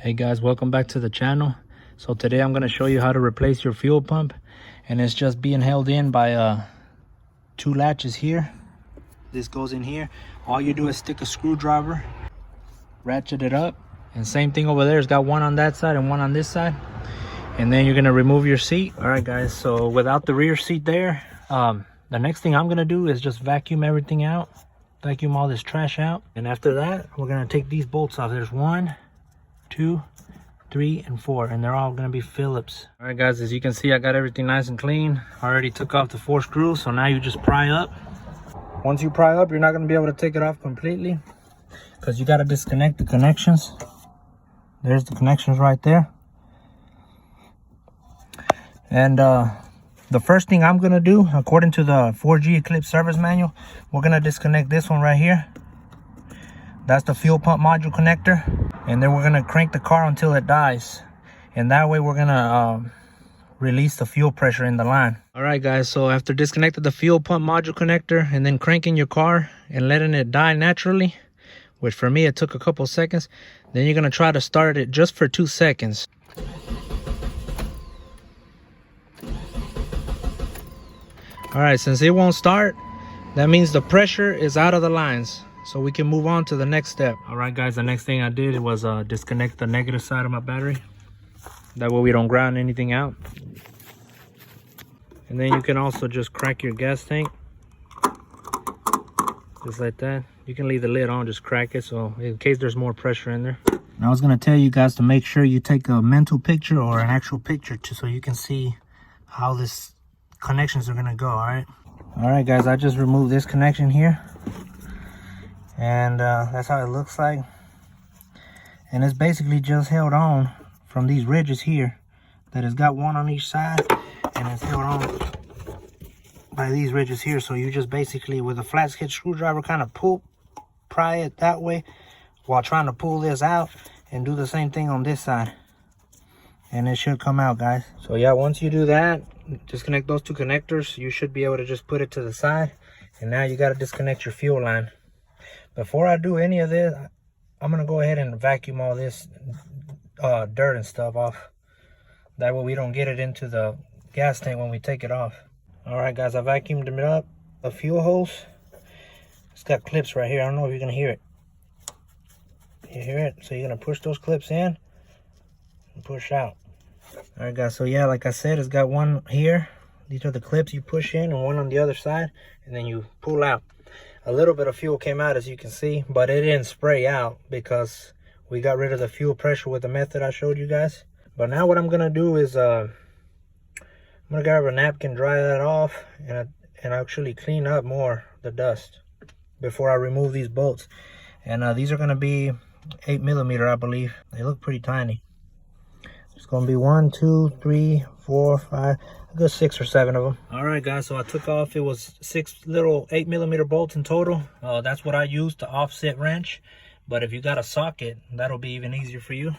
Hey guys, welcome back to the channel. So today I'm going to show you how to replace your fuel pump, and it's just being held in by two latches here. This goes in here. All you do is stick a screwdriver, ratchet it up, and same thing over there. It's got one on that side and one on this side, and then you're going to remove your seat. All right guys, so without the rear seat there, the next thing I'm going to do is just vacuum everything out, vacuum all this trash out, and after that we're going to take these bolts off. There's 1, 2, 3, and 4, and they're all gonna be Phillips. All right guys, as you can see, I got everything nice and clean. I already took off the 4 screws, so now you just pry up. Once you pry up, you're not gonna be able to take it off completely because you got to disconnect the connections. There's the connections right there. And the first thing I'm gonna do, according to the 4G Eclipse service manual, we're gonna disconnect this one right here. That's the fuel pump module connector. And then we're gonna crank the car until it dies. And that way we're gonna release the fuel pressure in the line. All right guys, so after disconnecting the fuel pump module connector and then cranking your car and letting it die naturally, which for me it took a couple seconds, then you're gonna try to start it just for 2 seconds. All right, since it won't start, that means the pressure is out of the lines. So we can move on to the next step. All right guys, the next thing I did was disconnect the negative side of my battery. That way we don't ground anything out. And then you can also just crack your gas tank. Just like that. You can leave the lid on, just crack it, so in case there's more pressure in there. And I was gonna tell you guys to make sure you take a mental picture or an actual picture so you can see how this connections are gonna go, all right? All right guys, I just removed this connection here. And that's how it looks like. And it's basically just held on from these ridges here that has got one on each side, and it's held on by these ridges here. So you just basically with a flat sketch screwdriver kind of pry it that way while trying to pull this out, and do the same thing on this side, and it should come out guys. So yeah, once you do that, disconnect those 2 connectors, you should be able to just put it to the side. And now you got to disconnect your fuel line. Before I do any of this, I'm going to go ahead and vacuum all this dirt and stuff off. That way we don't get it into the gas tank when we take it off. Alright guys, I vacuumed it up. The fuel hose, it's got clips right here. I don't know if you're going to hear it. You hear it? So you're going to push those clips in and push out. Alright guys, so yeah, like I said, it's got one here. These are the clips you push in, and one on the other side, and then you pull out. A little bit of fuel came out, as you can see, but it didn't spray out because we got rid of the fuel pressure with the method I showed you guys. But now what I'm gonna do is I'm gonna grab a napkin, dry that off, and actually clean up more the dust before I remove these bolts. And these are gonna be 8mm, I believe. They look pretty tiny. It's gonna be 1, 2, 3, 4, 5, a good 6 or 7 of them. All right guys, so I took off, it was 6 little 8mm bolts in total. That's what I used to offset wrench, but if you got a socket, that'll be even easier for you.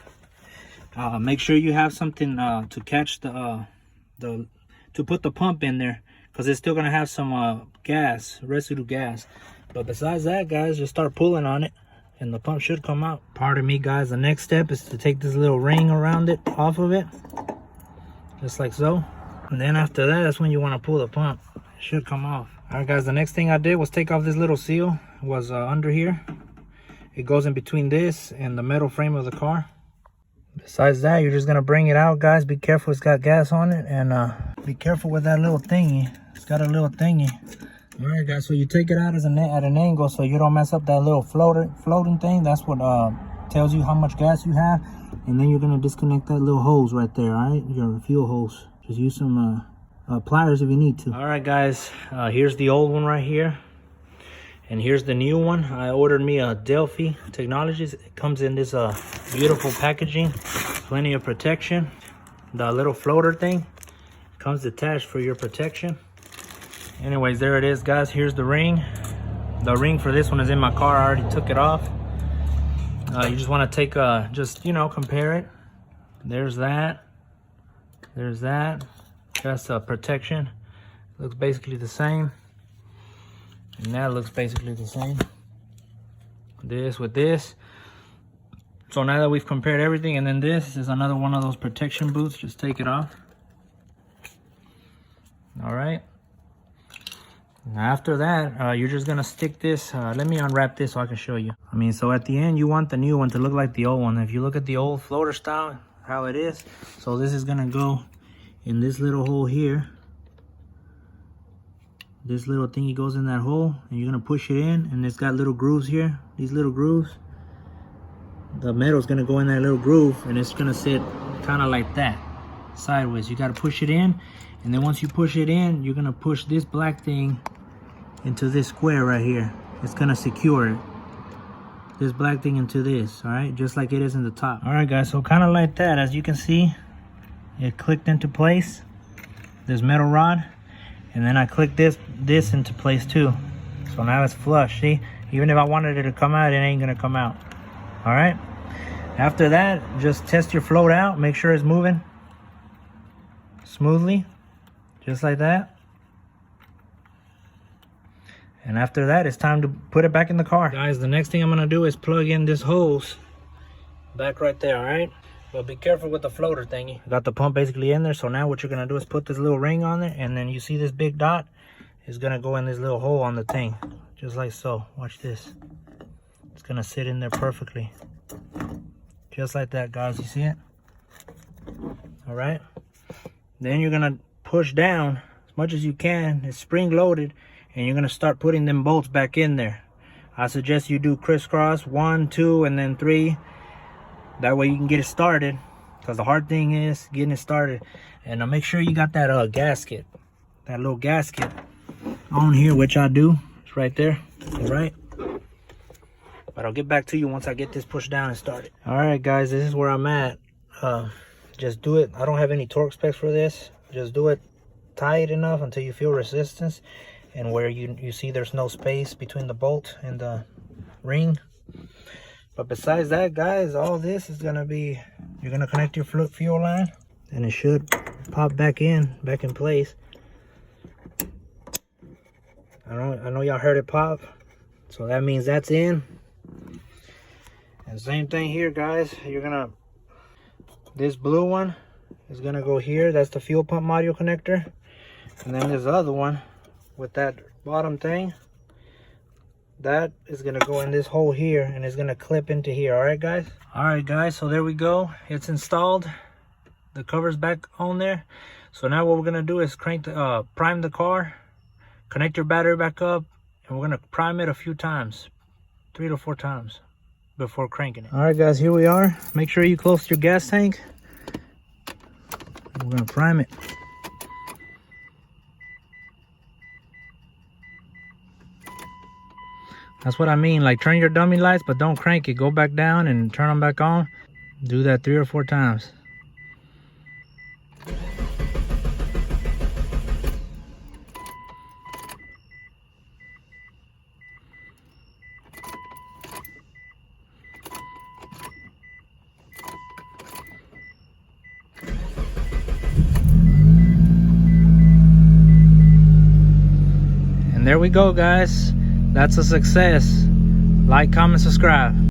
Make sure you have something to catch to put the pump in there, because it's still gonna have some residue gas. But besides that guys, just start pulling on it and the pump should come out. Pardon me guys, the next step is to take this little ring around it off of it, just like so. And then after that, that's when you want to pull the pump. It should come off. All right guys, the next thing I did was take off this little seal. It was under here. It goes in between this and the metal frame of the car. Besides that, you're just gonna bring it out guys. Be careful, it's got gas on it, and be careful with that little thingy. It's got a little thingy. All right guys, so you take it out at an angle so you don't mess up that little floating thing. That's what tells you how much gas you have. And then you're gonna disconnect that little hose right there, all right? Your fuel hose. Just use some pliers if you need to. All right guys, here's the old one right here, and here's the new one. I ordered me a Delphi Technologies. It comes in this beautiful packaging, plenty of protection. The little floater thing comes attached for your protection. Anyways, there it is guys. Here's the ring. The ring for this one is in my car. I already took it off. You just want to take just, you know, compare it. There's that. There's that. That's protection. Looks basically the same. And that looks basically the same. This with this. So now that we've compared everything, and then this is another one of those protection boots, just take it off. All right. Now after that, you're just gonna stick this. Let me unwrap this so I can show you. I mean, so at the end, you want the new one to look like the old one. If you look at the old floater style, how it is, so this is gonna go in this little hole here. This little thingy goes in that hole, and you're gonna push it in, and it's got little grooves here. These little grooves. The metal's gonna go in that little groove, and it's gonna sit kind of like that, sideways. You gotta push it in, and then once you push it in, you're gonna push this black thing into this square right here. It's gonna secure it. This black thing into this, all right? Just like it is in the top. All right, guys, so kind of like that. As you can see, it clicked into place, this metal rod, and then I clicked this into place too. So now it's flush, see? Even if I wanted it to come out, it ain't gonna come out. All right? After that, just test your float out. Make sure it's moving smoothly, just like that. And after that, it's time to put it back in the car. Guys, the next thing I'm gonna do is plug in this hose back right there, all right? But be careful with the floater thingy. I got the pump basically in there, so now what you're gonna do is put this little ring on there, and then you see this big dot is gonna go in this little hole on the thing, just like so. Watch this. It's gonna sit in there perfectly. Just like that, guys, you see it? All right? Then you're gonna push down as much as you can. It's spring loaded, and you're gonna start putting them bolts back in there. I suggest you do crisscross 1, 2, and then 3. That way you can get it started, because the hard thing is getting it started. And make sure you got that gasket, that little gasket on here, which I do. It's right there. All right. But I'll get back to you once I get this pushed down and started. All right, guys, this is where I'm at. Just do it. I don't have any torque specs for this. Just do it tight enough until you feel resistance, and where you see there's no space between the bolt and the ring. But besides that, guys, all this is gonna be, you're gonna connect your fuel line, and it should pop back in place. I know y'all heard it pop, so that means that's in. And same thing here, guys. You're gonna, this blue one is gonna go here. That's the fuel pump module connector. And then this other one with that bottom thing, that is gonna go in this hole here, and it's gonna clip into here. All right, guys? All right, guys, so there we go. It's installed. The cover's back on there. So now what we're gonna do is prime the car, connect your battery back up, and we're gonna prime it a few times, 3 to 4 times before cranking it. All right, guys, here we are. Make sure you close your gas tank. We're gonna prime it. That's what I mean, like turn your dummy lights, but don't crank it. Go back down and turn them back on. Do that 3 or 4 times. And there we go, guys. That's a success. Like, comment, subscribe.